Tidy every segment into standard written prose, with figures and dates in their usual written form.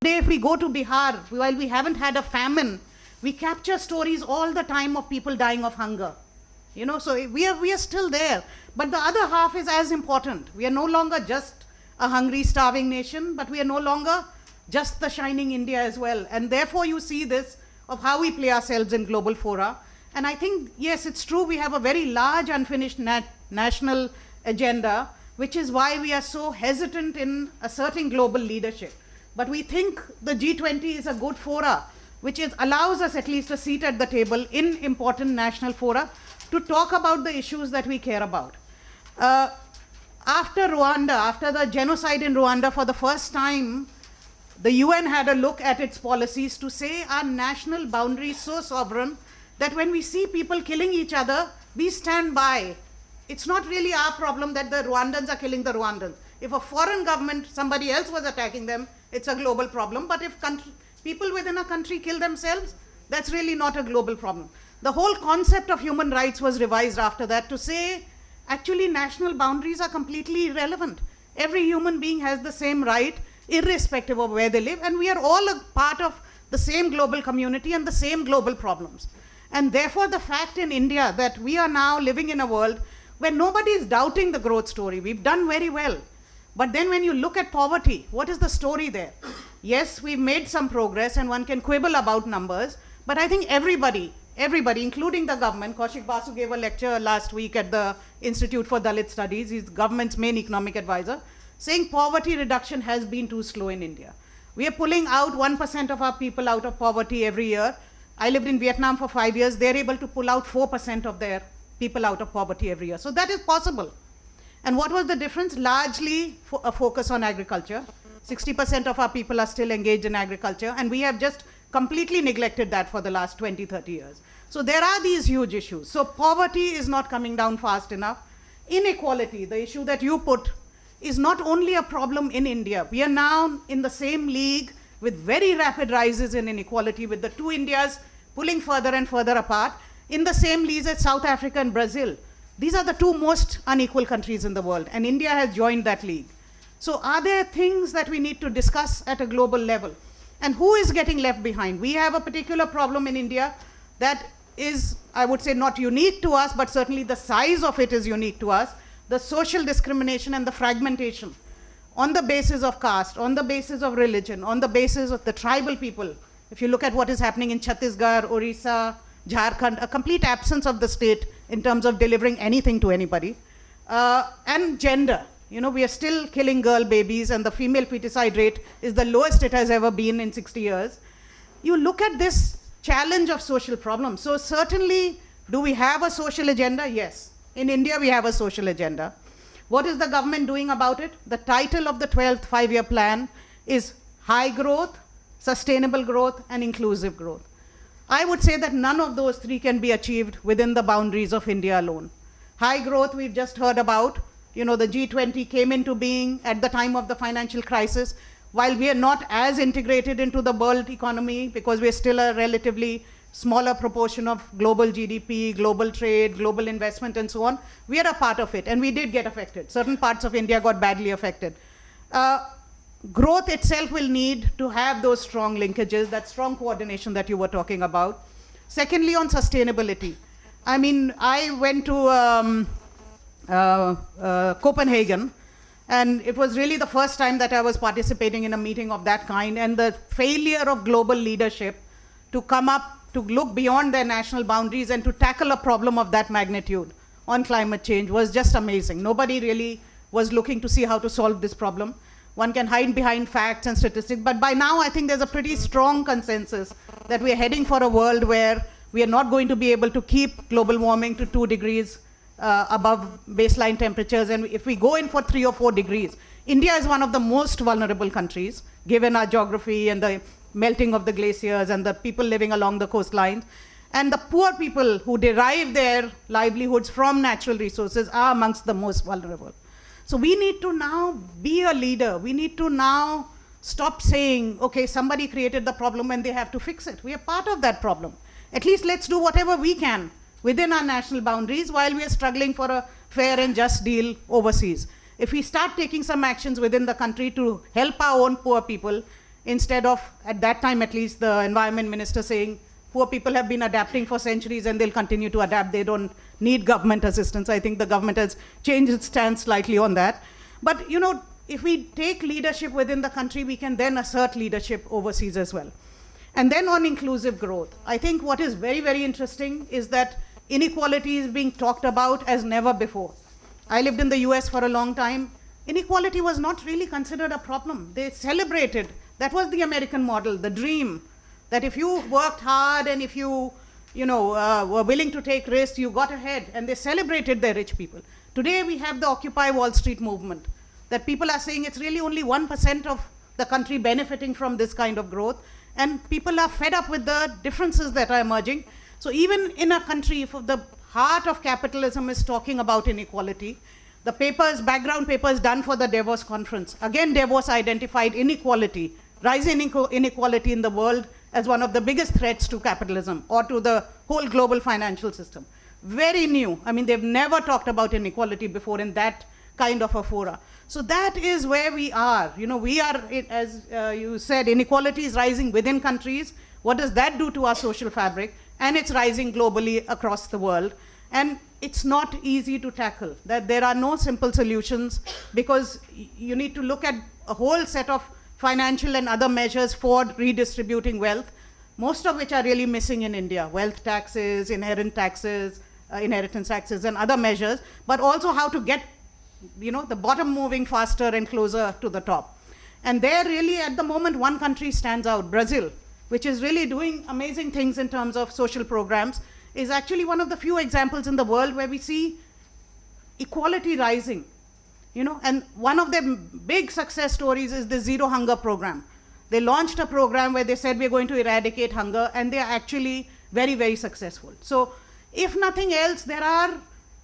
Today, if we go to Bihar, while we haven't had a famine, we capture stories all the time of people dying of hunger. You know, so we are still there. But the other half is as important. We are no longer just a hungry, starving nation, but we are no longer just the shining India as well. And therefore, you see this of how we play ourselves in global fora. And I think, yes, it's true, we have a very large unfinished national agenda, which is why we are so hesitant in asserting global leadership. But we think the G20 is a good fora, which allows us at least a seat at the table in important national fora to talk about the issues that we care about. After Rwanda, after the genocide in Rwanda, for the first time, the UN had a look at its policies to say our national boundary is so sovereign that when we see people killing each other, we stand by. It's not really our problem that the Rwandans are killing the Rwandans. If a foreign government, somebody else was attacking them, it's a global problem. But if people within a country kill themselves, that's really not a global problem. The whole concept of human rights was revised after that to say, actually, national boundaries are completely irrelevant. Every human being has the same right, irrespective of where they live, and we are all a part of the same global community and the same global problems. And therefore, the fact in India that we are now living in a world where nobody is doubting the growth story. We've done very well. But then when you look at poverty, what is the story there? Yes, we've made some progress, and one can quibble about numbers, but I think everybody, including the government, Kaushik Basu gave a lecture last week at the Institute for Dalit Studies, he's the government's main economic advisor, saying poverty reduction has been too slow in India. We are pulling out 1% of our people out of poverty every year. I lived in Vietnam for 5 years. They're able to pull out 4% of their people out of poverty every year. So that is possible. And what was the difference? Largely a focus on agriculture. 60% of our people are still engaged in agriculture, and we have just completely neglected that for the last 20, 30 years. So there are these huge issues. So poverty is not coming down fast enough. Inequality, the issue that you put, is not only a problem in India. We are now in the same league with very rapid rises in inequality, with the two Indias pulling further and further apart, in the same league as South Africa and Brazil. These are the two most unequal countries in the world, and India has joined that league. So are there things that we need to discuss at a global level? And who is getting left behind? We have a particular problem in India that is, I would say, not unique to us, but certainly the size of it is unique to us. The social discrimination and the fragmentation on the basis of caste, on the basis of religion, on the basis of the tribal people. If you look at what is happening in Chhattisgarh, Orissa, Jharkhand, a complete absence of the state in terms of delivering anything to anybody. And gender. You know, we are still killing girl babies, and the female feticide rate is the lowest it has ever been in 60 years. You look at this challenge of social problems. So certainly, do we have a social agenda? Yes. In India, we have a social agenda. What is the government doing about it? The title of the 12th five-year plan is high growth, sustainable growth, and inclusive growth. I would say that none of those three can be achieved within the boundaries of India alone. High growth, we've just heard about. You know, the G20 came into being at the time of the financial crisis. While we are not as integrated into the world economy, because we're still a relatively smaller proportion of global GDP, global trade, global investment, and so on, we are a part of it, and we did get affected. Certain parts of India got badly affected. Growth itself will need to have those strong linkages, that strong coordination that you were talking about. Secondly, on sustainability. I mean, I went to Copenhagen, and it was really the first time that I was participating in a meeting of that kind, and the failure of global leadership to come up, to look beyond their national boundaries and to tackle a problem of that magnitude on climate change was just amazing. Nobody really was looking to see how to solve this problem. One can hide behind facts and statistics, but by now I think there's a pretty strong consensus that we are heading for a world where we are not going to be able to keep global warming to 2 degrees above baseline temperatures, and if we go in for 3 or 4 degrees, India is one of the most vulnerable countries, given our geography and the melting of the glaciers and the people living along the coastlines. And the poor people who derive their livelihoods from natural resources are amongst the most vulnerable. So we need to now be a leader. We need to now stop saying, okay, somebody created the problem and they have to fix it. We are part of that problem. At least let's do whatever we can within our national boundaries while we are struggling for a fair and just deal overseas. If we start taking some actions within the country to help our own poor people, instead of, at that time at least, the environment minister saying, poor people have been adapting for centuries and they'll continue to adapt. They don't need government assistance. I think the government has changed its stance slightly on that. But, you know, if we take leadership within the country, we can then assert leadership overseas as well. And then on inclusive growth, I think what is very, very interesting is that inequality is being talked about as never before. I lived in the US for a long time. Inequality was not really considered a problem. They celebrated. That was the American model, the dream, that if you worked hard and if you were willing to take risks, you got ahead, and they celebrated their rich people. Today we have the Occupy Wall Street movement, that people are saying it's really only 1% of the country benefiting from this kind of growth, and people are fed up with the differences that are emerging. So even in a country, if the heart of capitalism is talking about inequality, the papers, background papers done for the Davos conference, again Davos identified inequality, rising inequality in the world as one of the biggest threats to capitalism or to the whole global financial system. Very new. I mean, they've never talked about inequality before in that kind of a fora. So that is where we are. You know, we are, as you said, inequality is rising within countries. What does that do to our social fabric? And it's rising globally across the world. And it's not easy to tackle. That there are no simple solutions, because you need to look at a whole set of financial and other measures for redistributing wealth, most of which are really missing in India. Wealth taxes, inheritance taxes, and other measures, but also how to get, you know, the bottom moving faster and closer to the top. And there really at the moment one country stands out, Brazil, which is really doing amazing things in terms of social programs, is actually one of the few examples in the world where we see equality rising. You know, and one of their big success stories is the Zero Hunger program. They launched a program where they said we're going to eradicate hunger, and they are actually very, very successful. So if nothing else, there are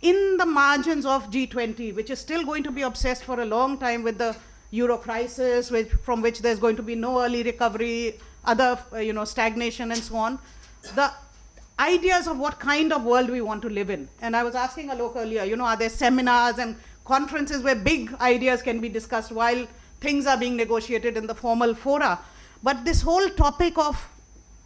in the margins of G20, which is still going to be obsessed for a long time with the euro crisis, from which there's going to be no early recovery, other stagnation and so on, the ideas of what kind of world we want to live in. And I was asking Alok earlier, you know, are there seminars and conferences where big ideas can be discussed while things are being negotiated in the formal fora? But this whole topic of,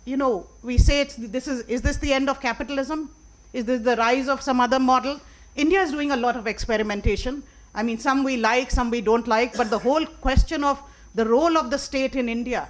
you know, we say is this the end of capitalism? Is this the rise of some other model? India is doing a lot of experimentation. I mean, some we like, some we don't like, but the whole question of the role of the state in India,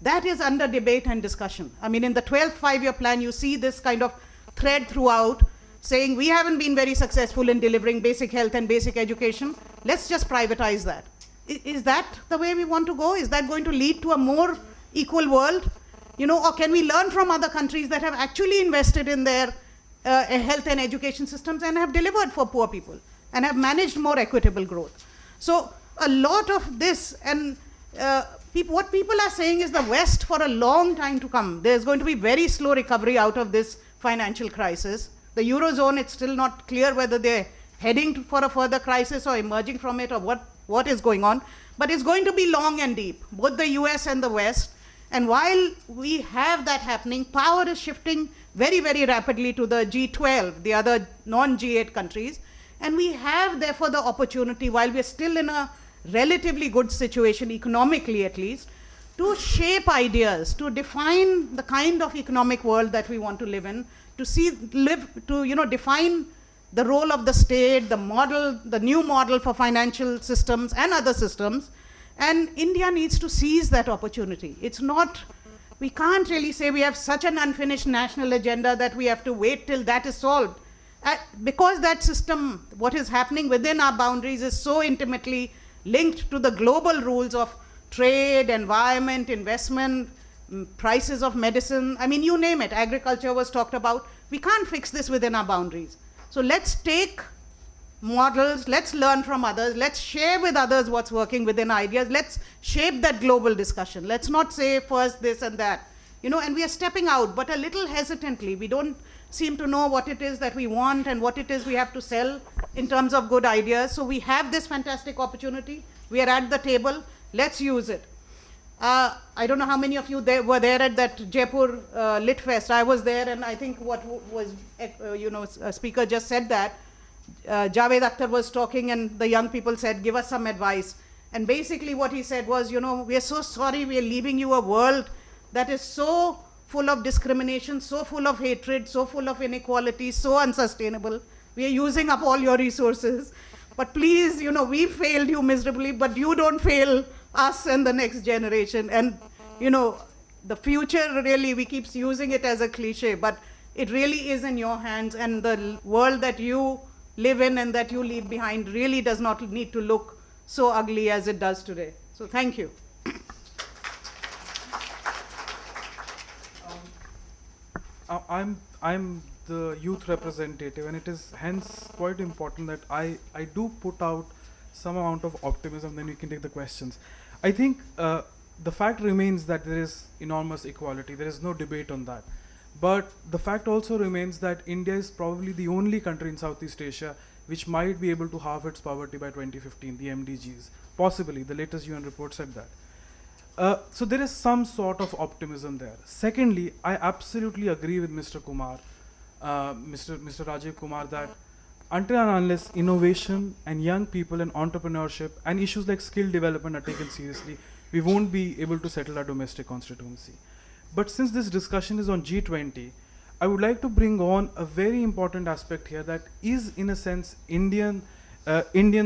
that is under debate and discussion. I mean, in the 12th five-year plan, you see this kind of thread throughout, saying we haven't been very successful in delivering basic health and basic education. Let's just privatize that. Is that the way we want to go? Is that going to lead to a more equal world? You know, or can we learn from other countries that have actually invested in their health and education systems and have delivered for poor people and have managed more equitable growth? So a lot of this, and what people are saying is the West for a long time to come, there's going to be very slow recovery out of this financial crisis. The Eurozone, it's still not clear whether they're heading for a further crisis or emerging from it or what is going on. But it's going to be long and deep, both the US and the West. And while we have that happening, power is shifting very, very rapidly to the G12, the other non-G8 countries. And we have, therefore, the opportunity, while we're still in a relatively good situation, economically at least, to shape ideas, to define the kind of economic world that we want to live in, to define the role of the state, the model, the new model for financial systems and other systems. And India needs to seize that opportunity. It's not, we can't really say we have such an unfinished national agenda that we have to wait till that is solved. Because that system, what is happening within our boundaries is so intimately linked to the global rules of trade, environment, investment, prices of medicine. I mean, you name it. Agriculture was talked about. We can't fix this within our boundaries. So let's take models, let's learn from others, let's share with others what's working within ideas, let's shape that global discussion. Let's not say first this and that. You know, and we are stepping out, but a little hesitantly. We don't seem to know what it is that we want and what it is we have to sell in terms of good ideas. So we have this fantastic opportunity. We are at the table. Let's use it. I don't know how many of you were there at that Jaipur Lit Fest. I was there, and I think what was, a speaker just said that. Javed Akhtar was talking, and the young people said, give us some advice. And basically what he said was, we are so sorry we are leaving you a world that is so full of discrimination, so full of hatred, so full of inequality, so unsustainable. We are using up all your resources. But please, we failed you miserably, but you don't fail us and the next generation. And, the future really, we keep using it as a cliche, but it really is in your hands, and the world that you live in and that you leave behind really does not need to look so ugly as it does today. So thank you. I'm the youth representative, and it is hence quite important that I do put out some amount of optimism, then we can take the questions. I think the fact remains that there is enormous equality. There is no debate on that. But the fact also remains that India is probably the only country in Southeast Asia which might be able to halve its poverty by 2015, the MDGs. Possibly, the latest UN report said that. So there is some sort of optimism there. Secondly, I absolutely agree with Mr. Kumar, Mr. Rajiv Kumar, that until and unless innovation and young people and entrepreneurship and issues like skill development are taken seriously, we won't be able to settle our domestic constituency. But since this discussion is on G20, I would like to bring on a very important aspect here that is, in a sense, Indian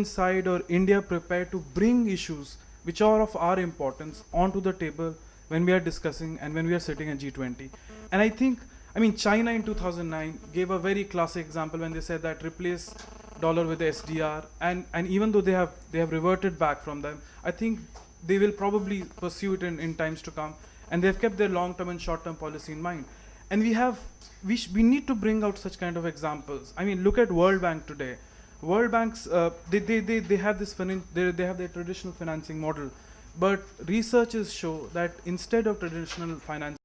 side or India prepared to bring issues which are of our importance onto the table when we are discussing and when we are sitting at G20. And I mean, China in 2009 gave a very classic example when they said that replace dollar with the SDR, and even though they have reverted back from them, I think they will probably pursue it in times to come, and they've kept their long-term and short-term policy in mind. And we need to bring out such kind of examples. I mean, look at World Bank today. World Banks, they have this they have their traditional financing model, but researchers show that instead of traditional finance